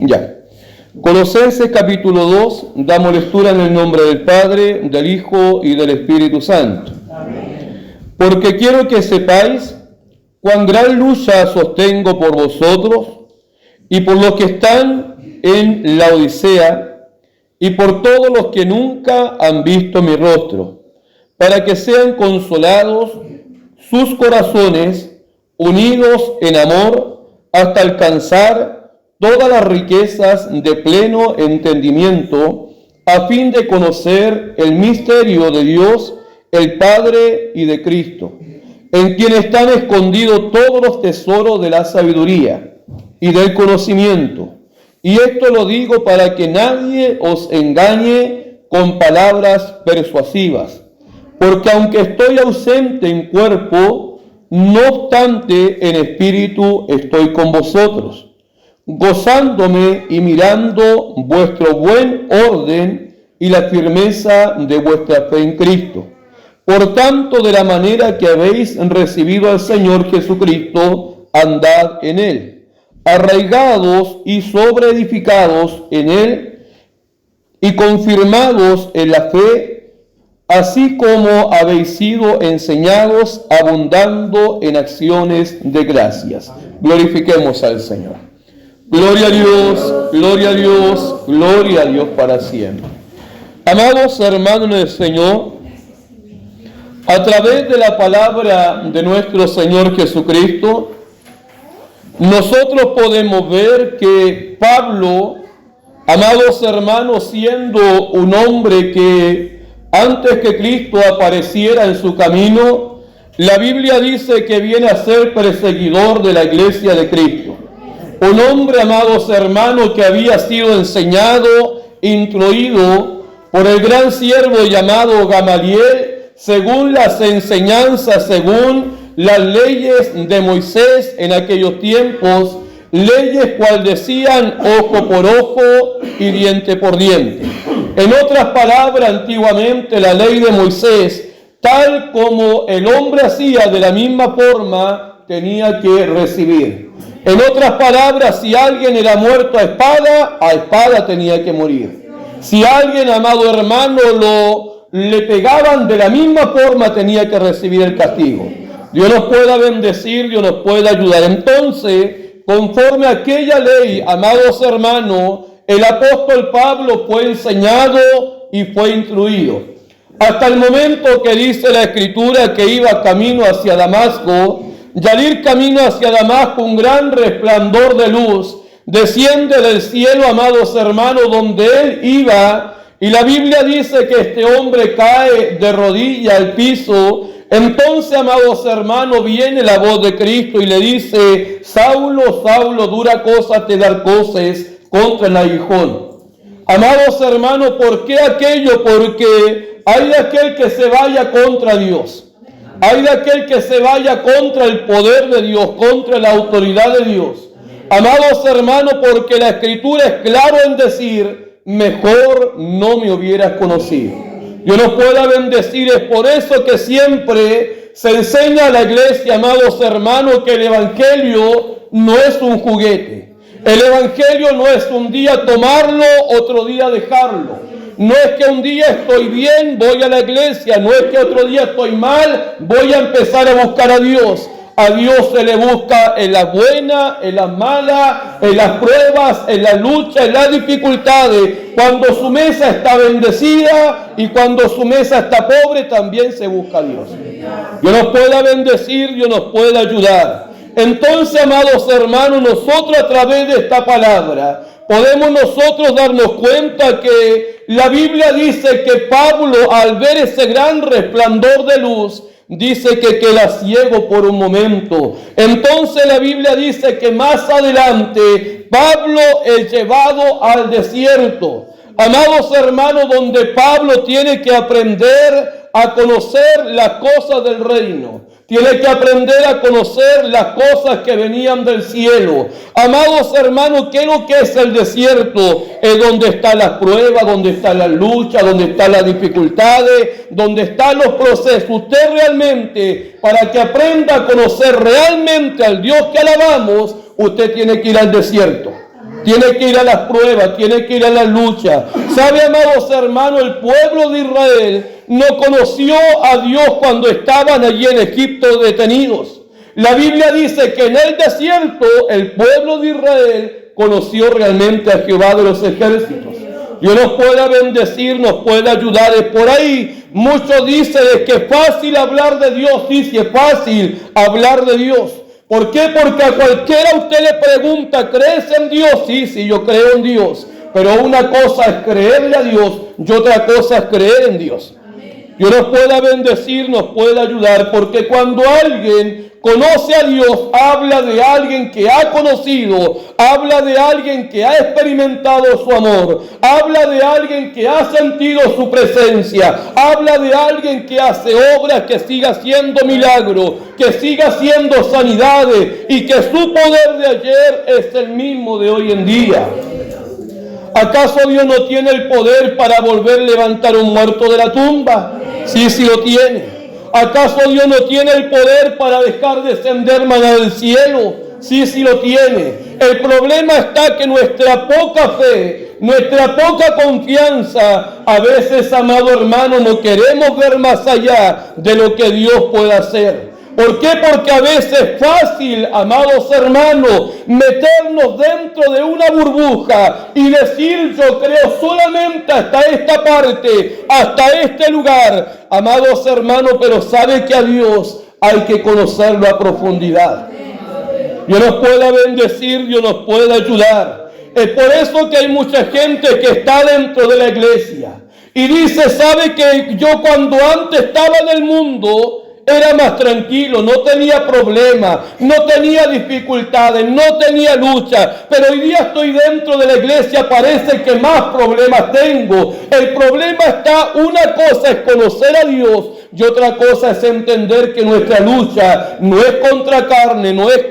Ya. Colosenses capítulo 2, damos lectura en el nombre del Padre, del Hijo y del Espíritu Santo. Amén. Porque quiero que sepáis cuán gran lucha sostengo por vosotros y por los que están en la Odisea y por todos los que nunca han visto mi rostro, para que sean consolados sus corazones, unidos en amor, hasta alcanzar todas las riquezas de pleno entendimiento, a fin de conocer el misterio de Dios, el Padre y de Cristo, en quien están escondidos todos los tesoros de la sabiduría y del conocimiento. Y esto lo digo para que nadie os engañe con palabras persuasivas, porque aunque estoy ausente en cuerpo, no obstante en espíritu estoy con vosotros, gozándome y mirando vuestro buen orden y la firmeza de vuestra fe en Cristo. Por tanto, de la manera que habéis recibido al Señor Jesucristo, andad en Él, arraigados y sobreedificados en Él y confirmados en la fe, así como habéis sido enseñados, abundando en acciones de gracias. Glorifiquemos al Señor. Gloria a Dios, gloria a Dios, gloria a Dios para siempre. Amados hermanos del Señor, a través de la palabra de nuestro Señor Jesucristo, nosotros podemos ver que Pablo, amados hermanos, siendo un hombre que antes que Cristo apareciera en su camino, la Biblia dice que viene a ser perseguidor de la iglesia de Cristo. Un hombre, amados hermanos, que había sido enseñado, instruido por el gran siervo llamado Gamaliel, según las enseñanzas, según las leyes de Moisés en aquellos tiempos, leyes cual decían ojo por ojo y diente por diente. En otras palabras, antiguamente la ley de Moisés, tal como el hombre hacía, de la misma forma tenía que recibir. En otras palabras, si alguien era muerto a espada tenía que morir. Si alguien, amado hermano, le pegaban de la misma forma, tenía que recibir el castigo. Dios nos pueda bendecir, Dios nos pueda ayudar. Entonces, conforme a aquella ley, amados hermanos, el apóstol Pablo fue enseñado y fue instruido. Hasta el momento que dice la Escritura que iba camino hacia Damasco, y al ir camino hacia Damasco, un gran resplandor de luz desciende del cielo, amados hermanos, donde él iba, y la Biblia dice que este hombre cae de rodillas al piso. Entonces, amados hermanos, viene la voz de Cristo y le dice: Saulo, Saulo, dura cosa te dar cosas contra el aguijón. Amados hermanos, ¿por qué aquello? Porque hay de aquel que se vaya contra Dios. Hay de aquel que se vaya contra el poder de Dios, contra la autoridad de Dios. Amados hermanos, porque la Escritura es claro en decir: mejor no me hubieras conocido. Dios nos pueda bendecir. Es por eso que siempre se enseña a la iglesia, amados hermanos, que el Evangelio no es un juguete. El Evangelio no es un día tomarlo, otro día dejarlo. No es que un día estoy bien, voy a la iglesia. No es que otro día estoy mal, voy a empezar a buscar a Dios. A Dios se le busca en las buenas, en las malas, en las pruebas, en la lucha, en las dificultades. Cuando su mesa está bendecida y cuando su mesa está pobre, también se busca a Dios. Dios nos pueda bendecir, Dios nos pueda ayudar. Entonces, amados hermanos, nosotros a través de esta palabra podemos nosotros darnos cuenta que la Biblia dice que Pablo, al ver ese gran resplandor de luz, dice que queda ciego por un momento. Entonces la Biblia dice que más adelante Pablo es llevado al desierto. Amados hermanos, donde Pablo tiene que aprender a conocer las cosas del reino. Tiene que aprender a conocer las cosas que venían del cielo. Amados hermanos, ¿qué es lo que es el desierto? Es donde están las pruebas, donde están las luchas, donde están las dificultades, donde están los procesos. Usted realmente, para que aprenda a conocer realmente al Dios que alabamos, usted tiene que ir al desierto. tiene que ir a las pruebas, tiene que ir a las luchas. ¿Sabe, amados hermanos? El pueblo de Israel no conoció a Dios cuando estaban allí en Egipto detenidos. La Biblia dice que en el desierto el pueblo de Israel conoció realmente a Jehová de los ejércitos. Dios nos pueda bendecir, nos puede ayudar. Es por ahí, muchos dicen que es fácil hablar de Dios. Sí, es fácil hablar de Dios. ¿Por qué? Porque a cualquiera usted le pregunta, ¿crees en Dios? Sí, yo creo en Dios. Pero una cosa es creerle a Dios y otra cosa es creer en Dios. Dios nos pueda bendecir, nos puede ayudar, porque cuando alguien conoce a Dios, habla de alguien que ha conocido, habla de alguien que ha experimentado su amor, habla de alguien que ha sentido su presencia, habla de alguien que hace obras, que siga haciendo milagros, que siga haciendo sanidades y que su poder de ayer es el mismo de hoy en día. ¿Acaso Dios no tiene el poder para volver a levantar un muerto de la tumba? Sí lo tiene. ¿Acaso Dios no tiene el poder para dejar descender maná del cielo? Sí lo tiene. El problema está que nuestra poca fe, nuestra poca confianza, a veces, amado hermano, no queremos ver más allá de lo que Dios puede hacer. ¿Por qué? Porque a veces es fácil, amados hermanos, meternos dentro de una burbuja y decir yo creo solamente hasta esta parte, hasta este lugar. Amados hermanos, pero sabe que a Dios hay que conocerlo a profundidad. Dios nos pueda bendecir, Dios nos pueda ayudar. Es por eso que hay mucha gente que está dentro de la iglesia y dice, sabe que yo cuando antes estaba en el mundo era más tranquilo, no tenía problemas, no tenía dificultades, no tenía lucha, pero hoy día estoy dentro de la iglesia, parece que más problemas tengo. El problema está, una cosa es conocer a Dios y otra cosa es entender que nuestra lucha no es contra carne, no es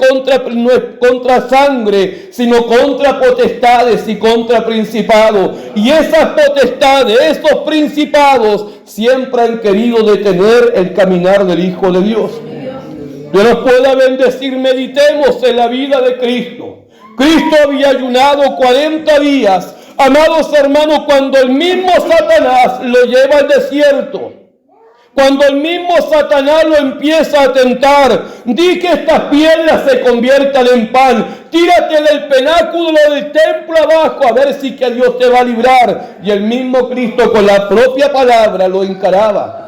contra sangre, sino contra potestades y contra principados. Y esas potestades, esos principados, siempre han querido detener el caminar del Hijo de Dios. Dios nos pueda bendecir, meditemos en la vida de Cristo. Cristo había ayunado 40 días. Amados hermanos, cuando el mismo Satanás lo lleva al desierto, cuando el mismo Satanás lo empieza a tentar, di que estas piedras se conviertan en pan, tírate del penáculo del templo abajo a ver si que Dios te va a librar. Y el mismo Cristo con la propia palabra lo encaraba.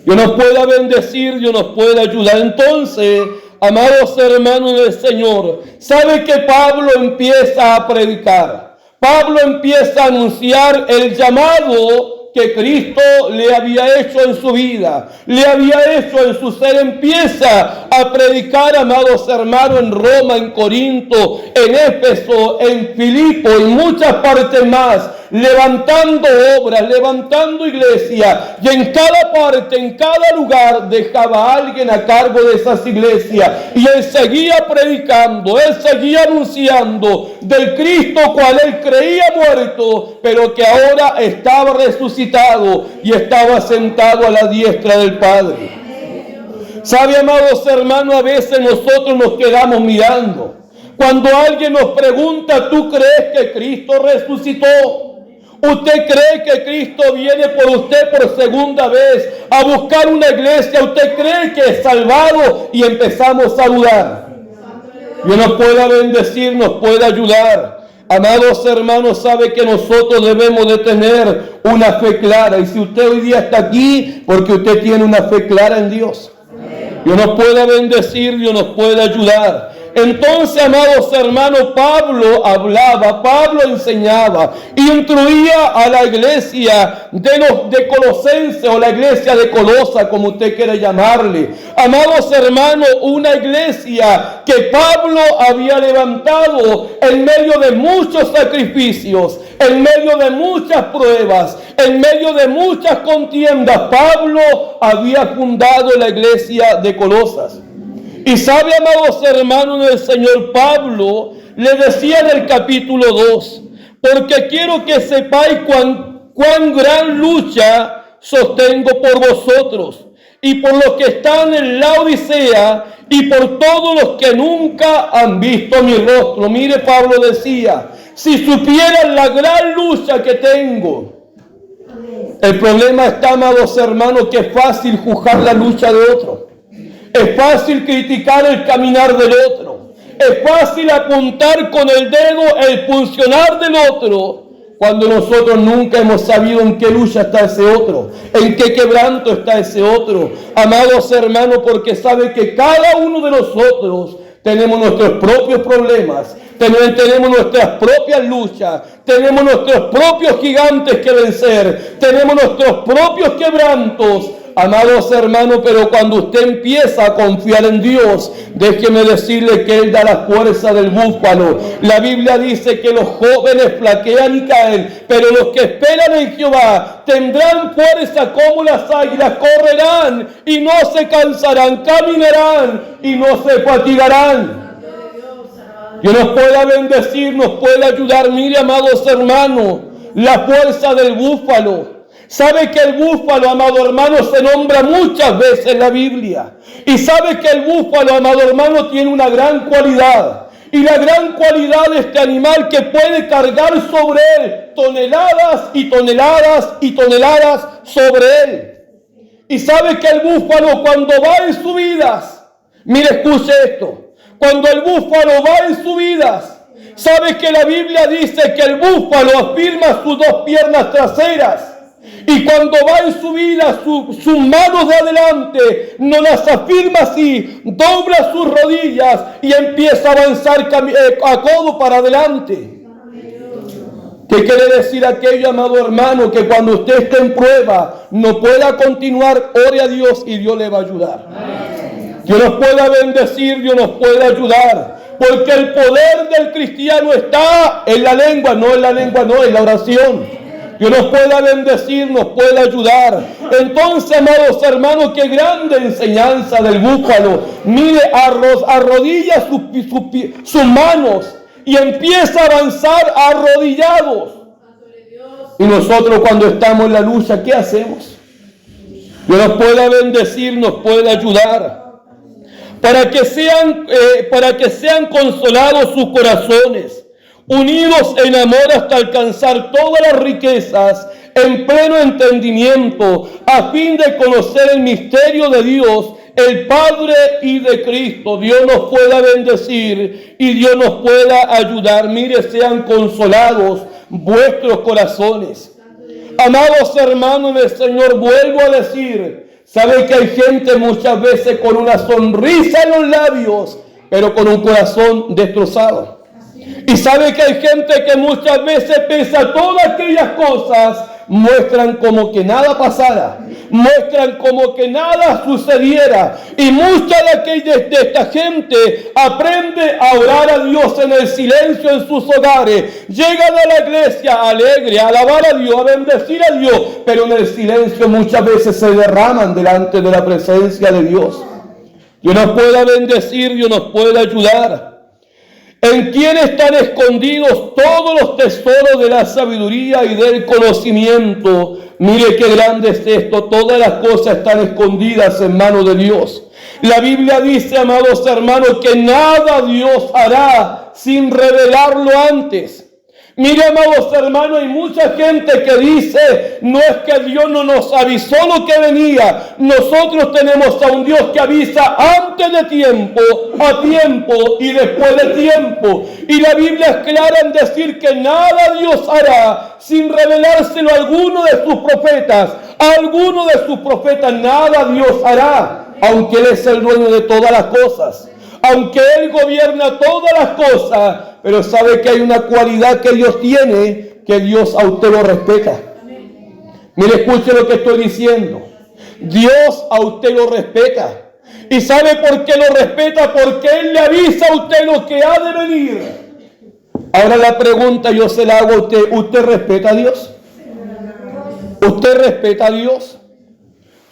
Dios nos pueda bendecir, Dios nos pueda ayudar. Entonces, amados hermanos del Señor, ¿sabe que Pablo empieza a predicar? Pablo empieza a anunciar el llamado que Cristo le había hecho en su vida, le había hecho en su ser. Empieza a predicar, amados hermanos, en Roma, en Corinto, en Éfeso, en Filipo, en muchas partes más, levantando obras, levantando iglesia, y en cada parte, en cada lugar, dejaba a alguien a cargo de esas iglesias, y él seguía predicando, él seguía anunciando del Cristo cual él creía muerto, pero que ahora estaba resucitado y estaba sentado a la diestra del Padre. ¿Sabe, amados hermanos? A veces nosotros nos quedamos mirando. Cuando alguien nos pregunta, ¿tú crees que Cristo resucitó? ¿Usted cree que Cristo viene por usted por segunda vez a buscar una iglesia? ¿Usted cree que es salvado? Y empezamos a dudar. Dios nos pueda bendecir, nos pueda ayudar. Amados hermanos, sabe que nosotros debemos de tener una fe clara. Y si usted hoy día está aquí, porque usted tiene una fe clara en Dios. Dios nos pueda bendecir, Dios nos pueda ayudar. Entonces, amados hermanos, Pablo hablaba, Pablo enseñaba, instruía a la iglesia de Colosenses, o la iglesia de Colosa, como usted quiera llamarle. Amados hermanos, una iglesia que Pablo había levantado en medio de muchos sacrificios, en medio de muchas pruebas, en medio de muchas contiendas. Pablo había fundado la iglesia de Colosas. Y sabe, amados hermanos del Señor, Pablo le decía en el capítulo 2, porque quiero que sepáis cuán gran lucha sostengo por vosotros, y por los que están en la Odisea, y por todos los que nunca han visto mi rostro. Mire, Pablo decía, si supieran la gran lucha que tengo. El problema está, amados hermanos, que es fácil juzgar la lucha de otro. Es fácil criticar el caminar del otro. Es fácil apuntar con el dedo el funcionar del otro, cuando nosotros nunca hemos sabido en qué lucha está ese otro, en qué quebranto está ese otro. Amados hermanos, porque sabe que cada uno de nosotros tenemos nuestros propios problemas, tenemos nuestras propias luchas, tenemos nuestros propios gigantes que vencer, tenemos nuestros propios quebrantos. Amados hermanos, pero cuando usted empieza a confiar en Dios, déjeme decirle que Él da la fuerza del búfalo. La Biblia dice que los jóvenes flaquean y caen, pero los que esperan en Jehová tendrán fuerza como las águilas, correrán y no se cansarán, caminarán y no se fatigarán. Dios nos pueda bendecir, nos puede ayudar. Mire, amados hermanos, la fuerza del búfalo. Sabe que el búfalo, amado hermano, se nombra muchas veces en la Biblia. Y sabe que el búfalo, amado hermano, tiene una gran cualidad. Y la gran cualidad de este animal que puede cargar sobre él toneladas y toneladas y toneladas sobre él. Y sabe que el búfalo cuando va en subidas, mire, escuche esto. Cuando el búfalo va en subidas, sabe que la Biblia dice que el búfalo afirma sus dos piernas traseras. Y cuando va en subida, sus manos de adelante no las afirma así, dobla sus rodillas y empieza a avanzar a codo para adelante. ¿Qué quiere decir aquello, amado hermano? Que cuando usted esté en prueba, no pueda continuar, ore a Dios y Dios le va a ayudar. Dios nos pueda bendecir, Dios nos puede ayudar. Porque el poder del cristiano está en la lengua, no en la oración. Dios nos pueda bendecir, nos puede ayudar. Entonces, amados hermanos, qué grande enseñanza del búfalo. Mire, arrodilla sus manos y empieza a avanzar arrodillados. Y nosotros cuando estamos en la lucha, ¿qué hacemos? Dios nos pueda bendecir, nos puede ayudar. Para que sean consolados sus corazones, unidos en amor hasta alcanzar todas las riquezas en pleno entendimiento, a fin de conocer el misterio de Dios, el Padre y de Cristo. Dios nos pueda bendecir y Dios nos pueda ayudar. Mire, sean consolados vuestros corazones. Amados hermanos del Señor, vuelvo a decir, sabe que hay gente muchas veces con una sonrisa en los labios, pero con un corazón destrozado. Y sabe que hay gente que muchas veces, pese a todas aquellas cosas, muestran como que nada pasara, muestran como que nada sucediera. Y mucha de esta gente aprende a orar a Dios en el silencio en sus hogares. Llegan a la iglesia alegre, a alabar a Dios, a bendecir a Dios, pero en el silencio muchas veces se derraman delante de la presencia de Dios. Dios nos pueda bendecir, Dios nos puede ayudar. En quien están escondidos todos los tesoros de la sabiduría y del conocimiento. Mire qué grande es esto. Todas las cosas están escondidas en manos de Dios. La Biblia dice, amados hermanos, que nada Dios hará sin revelarlo antes. Mire, amados hermanos, hay mucha gente que dice, no es que Dios no nos avisó lo que venía. Nosotros tenemos a un Dios que avisa antes de tiempo, a tiempo y después de tiempo. Y la Biblia es clara en decir que nada Dios hará sin revelárselo a alguno de sus profetas. A alguno de sus profetas nada Dios hará, aunque Él es el dueño de todas las cosas. Aunque Él gobierna todas las cosas, pero sabe que hay una cualidad que Dios tiene, que Dios a usted lo respeta. Mire, escuche lo que estoy diciendo. Dios a usted lo respeta. ¿Y sabe por qué lo respeta? Porque Él le avisa a usted lo que ha de venir. Ahora la pregunta yo se la hago a usted. ¿Usted respeta a Dios? ¿Usted respeta a Dios?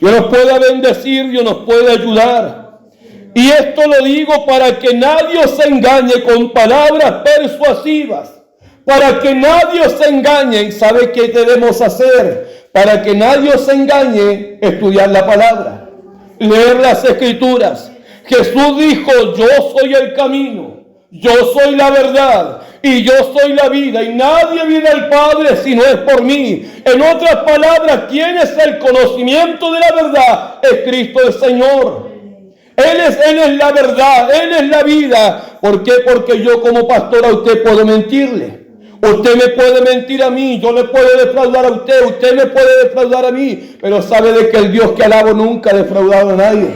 Dios nos puede bendecir, Dios nos puede ayudar. Y esto lo digo para que nadie se engañe con palabras persuasivas. Para que nadie se engañe. ¿Y sabe qué debemos hacer? Para que nadie se engañe, estudiar la palabra. leer las Escrituras. Jesús dijo, yo soy el camino, yo soy la verdad y yo soy la vida, y nadie viene al Padre si no es por mí. En otras palabras, ¿quién es el conocimiento de la verdad? Es Cristo el Señor. Él es la verdad, Él es la vida. ¿Por qué? Porque yo como pastor a usted puedo mentirle. Usted me puede mentir a mí, yo le puedo defraudar a usted, usted me puede defraudar a mí. Pero sabe de que el Dios que alabo nunca ha defraudado a nadie.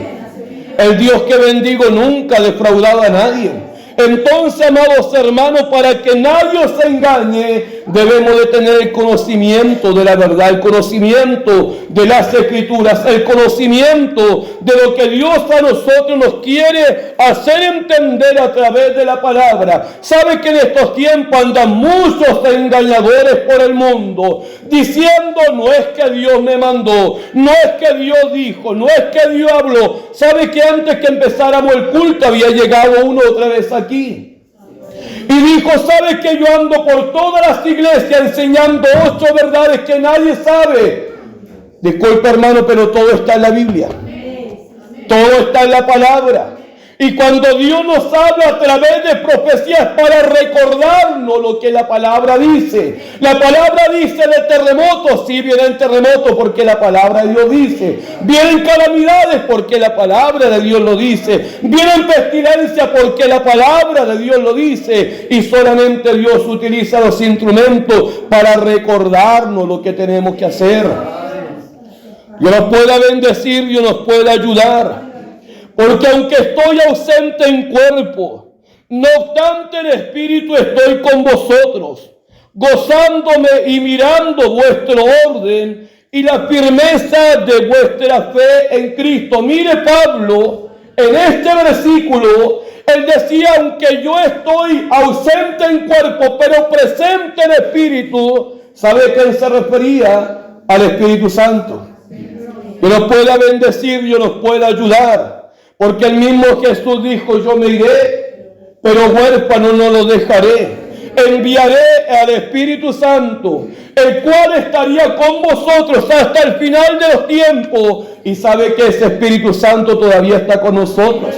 El Dios que bendigo nunca ha defraudado a nadie. Entonces, amados hermanos, para que nadie os engañe, debemos de tener el conocimiento de la verdad, el conocimiento de las Escrituras, el conocimiento de lo que Dios a nosotros nos quiere hacer entender a través de la palabra. Sabe que en estos tiempos andan muchos engañadores por el mundo, diciendo, no es que Dios me mandó, no es que Dios dijo, no es que Dios habló. Sabe que antes que empezáramos el culto había llegado uno otra vez aquí y dijo, ¿sabe que yo ando por todas las iglesias enseñando 8 verdades que nadie sabe? Disculpa, hermano, pero todo está en la Biblia. Todo está en la palabra. Y cuando Dios nos habla a través de profecías para recordarnos lo que la palabra dice. La palabra dice de terremotos, sí vienen terremotos porque la palabra de Dios dice. Vienen calamidades porque la palabra de Dios lo dice. Vienen pestilencias porque la palabra de Dios lo dice. Y solamente Dios utiliza los instrumentos para recordarnos lo que tenemos que hacer. Dios nos pueda bendecir, Dios nos pueda ayudar. Porque aunque estoy ausente en cuerpo, no obstante en espíritu estoy con vosotros, gozándome y mirando vuestro orden y la firmeza de vuestra fe en Cristo. Mire Pablo, en este versículo, él decía, aunque yo estoy ausente en cuerpo, pero presente en espíritu, ¿sabe a quién se refería? Al Espíritu Santo. Que nos pueda bendecir, Dios nos pueda ayudar. Porque el mismo Jesús dijo, yo me iré, pero huérfano no lo dejaré. Enviaré al Espíritu Santo, el cual estaría con vosotros hasta el final de los tiempos. Y sabe que ese Espíritu Santo todavía está con nosotros.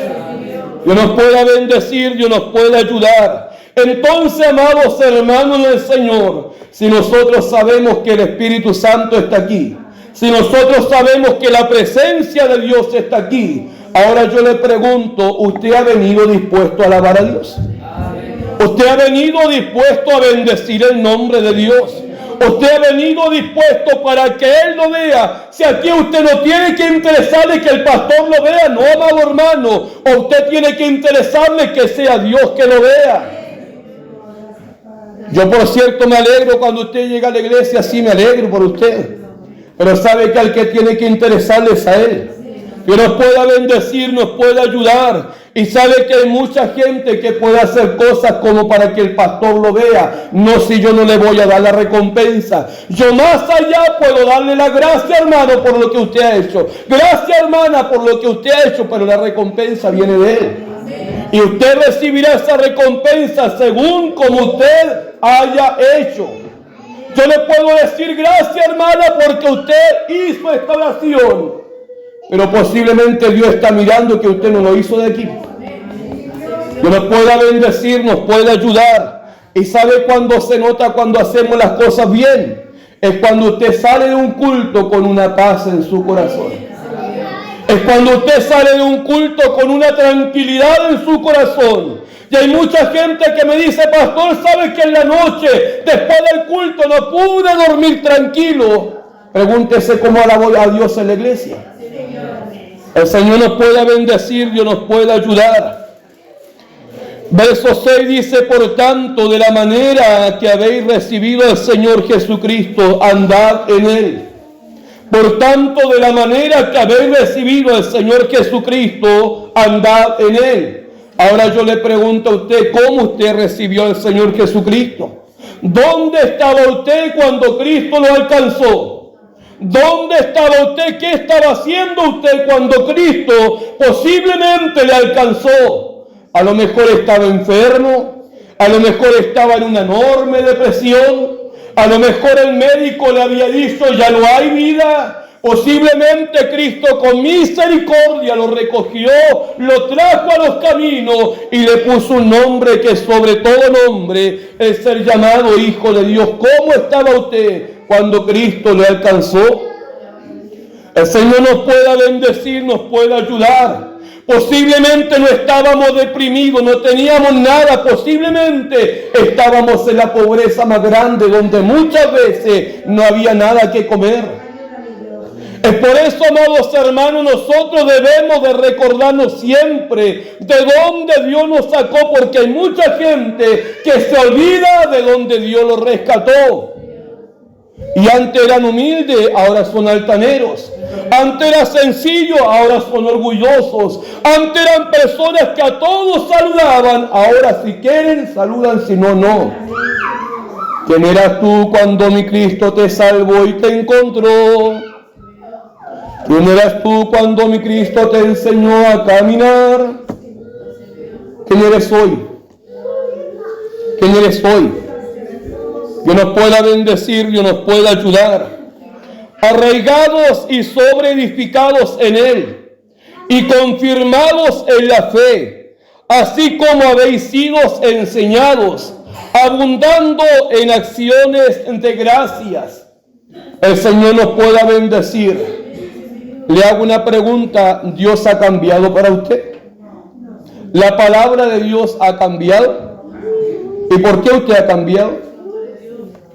Dios nos pueda bendecir, Dios nos pueda ayudar. Entonces, amados hermanos del Señor, si nosotros sabemos que el Espíritu Santo está aquí, si nosotros sabemos que la presencia de Dios está aquí, ahora yo le pregunto, ¿usted ha venido dispuesto a alabar a Dios? ¿Usted ha venido dispuesto a bendecir el nombre de Dios? ¿Usted ha venido dispuesto para que Él lo vea? Si aquí usted no tiene que interesarle que el pastor lo vea, no, amado hermano. O usted tiene que interesarle que sea Dios que lo vea. Yo, por cierto, me alegro cuando usted llega a la iglesia, sí me alegro por usted. Pero sabe que al que tiene que interesarle es a Él. Que nos pueda bendecir, nos pueda ayudar. Y sabe que hay mucha gente que puede hacer cosas como para que el pastor lo vea. No, si yo no le voy a dar la recompensa. Yo más allá puedo darle la gracia, hermano, por lo que usted ha hecho. Gracias, hermana, por lo que usted ha hecho, pero la recompensa viene de Él. Y usted recibirá esa recompensa según como usted haya hecho. Yo le puedo decir gracias, hermana, porque usted hizo esta oración. Pero posiblemente Dios está mirando que usted no lo hizo de aquí. Dios nos pueda bendecir, nos puede ayudar. Y sabe cuando se nota cuando hacemos las cosas bien. Es cuando usted sale de un culto con una paz en su corazón. Es cuando usted sale de un culto con una tranquilidad en su corazón. Y hay mucha gente que me dice, pastor, ¿sabe que en la noche, después del culto, no pude dormir tranquilo? Pregúntese cómo alabó a Dios en la iglesia. El Señor nos puede bendecir, Dios nos puede ayudar. Verso 6 dice, por tanto, de la manera que habéis recibido al Señor Jesucristo, andad en Él. Por tanto, de la manera que habéis recibido al Señor Jesucristo, andad en Él. Ahora yo le pregunto a usted, ¿cómo usted recibió al Señor Jesucristo? ¿Dónde estaba usted cuando Cristo lo alcanzó? ¿Dónde estaba usted? ¿Qué estaba haciendo usted cuando Cristo posiblemente le alcanzó? A lo mejor estaba enfermo, a lo mejor estaba en una enorme depresión, a lo mejor el médico le había dicho, ya no hay vida. Posiblemente Cristo con misericordia lo recogió, lo trajo a los caminos y le puso un nombre que sobre todo nombre es ser llamado Hijo de Dios. ¿Cómo estaba usted cuando Cristo le alcanzó? El Señor nos pueda bendecir, nos pueda ayudar. Posiblemente no estábamos deprimidos, no teníamos nada, posiblemente estábamos en la pobreza más grande, donde muchas veces no había nada que comer. Es por eso, amados hermanos, nosotros debemos de recordarnos siempre de dónde Dios nos sacó, porque hay mucha gente que se olvida de dónde Dios los rescató. Y antes eran humildes, ahora son altaneros. Antes eran sencillos, ahora son orgullosos. Antes eran personas que a todos saludaban, ahora si quieren saludan, si no, no. ¿Quién eras tú cuando mi Cristo te salvó y te encontró? ¿Quién eras tú cuando mi Cristo te enseñó a caminar? ¿Quién eres hoy? ¿Quién eres hoy? Dios nos pueda bendecir, Dios nos pueda ayudar. Arraigados y sobreedificados en Él y confirmados en la fe, así como habéis sido enseñados, abundando en acciones de gracias. El Señor nos pueda bendecir. Le hago una pregunta, ¿Dios ha cambiado para usted? ¿La palabra de Dios ha cambiado? ¿Y por qué usted ha cambiado?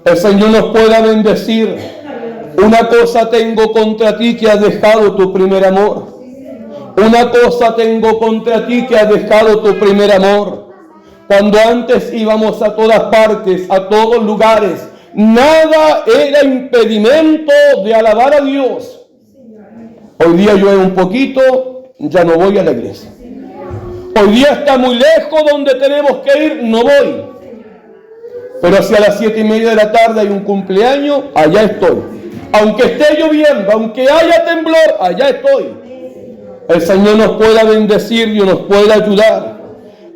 El Señor nos pueda bendecir. Una cosa tengo contra ti, que has dejado tu primer amor. Una cosa tengo contra ti, que has dejado tu primer amor. Cuando antes íbamos a todas partes, a todos lugares, nada era impedimento de alabar a Dios. Hoy día llueve un poquito, ya no voy a la iglesia. Hoy día está muy lejos donde tenemos que ir, no voy. Pero si a las 7:30 de la tarde hay un cumpleaños, allá estoy. Aunque esté lloviendo, aunque haya temblor, allá estoy. El Señor nos pueda bendecir y nos pueda ayudar.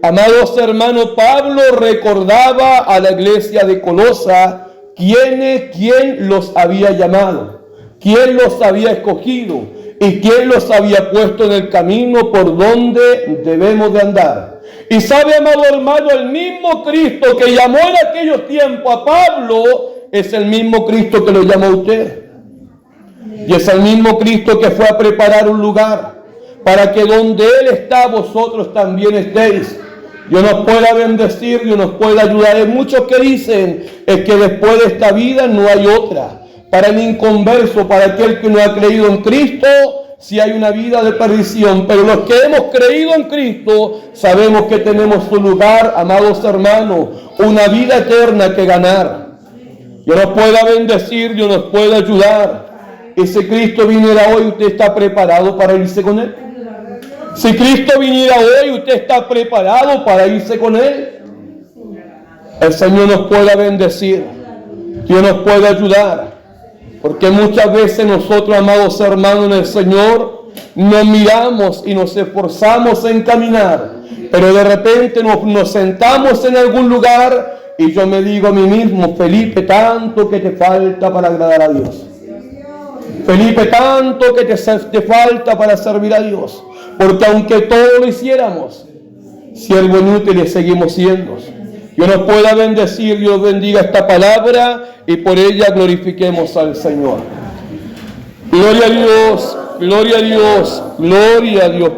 Amados hermanos, Pablo recordaba a la iglesia de Colosa quién los había llamado, quién los había escogido y quién los había puesto en el camino por donde debemos de andar. Y sabe, amado hermano, el mismo Cristo que llamó en aquellos tiempos a Pablo es el mismo Cristo que lo llamó a usted. Y es el mismo Cristo que fue a preparar un lugar para que donde Él está, vosotros también estéis. Dios nos pueda bendecir, Dios nos pueda ayudar. Hay muchos que dicen es que después de esta vida no hay otra. Para el inconverso, para aquel que no ha creído en Cristo, sí hay una vida de perdición. Pero los que hemos creído en Cristo, sabemos que tenemos un lugar, amados hermanos, una vida eterna que ganar. Dios nos pueda bendecir, Dios nos pueda ayudar. Y si Cristo viniera hoy, ¿usted está preparado para irse con Él? Si Cristo viniera hoy, ¿usted está preparado para irse con Él? El Señor nos pueda bendecir, Dios nos pueda ayudar. Porque muchas veces nosotros, amados hermanos en el Señor, nos miramos y nos esforzamos en caminar, pero de repente nos sentamos en algún lugar y yo me digo a mí mismo: Felipe, tanto que te falta para agradar a Dios. Felipe, tanto que te falta para servir a Dios. Porque aunque todo lo hiciéramos, siervos inútiles seguimos siendo. Dios nos pueda bendecir, Dios bendiga esta palabra y por ella glorifiquemos al Señor. Gloria a Dios, gloria a Dios, gloria a Dios.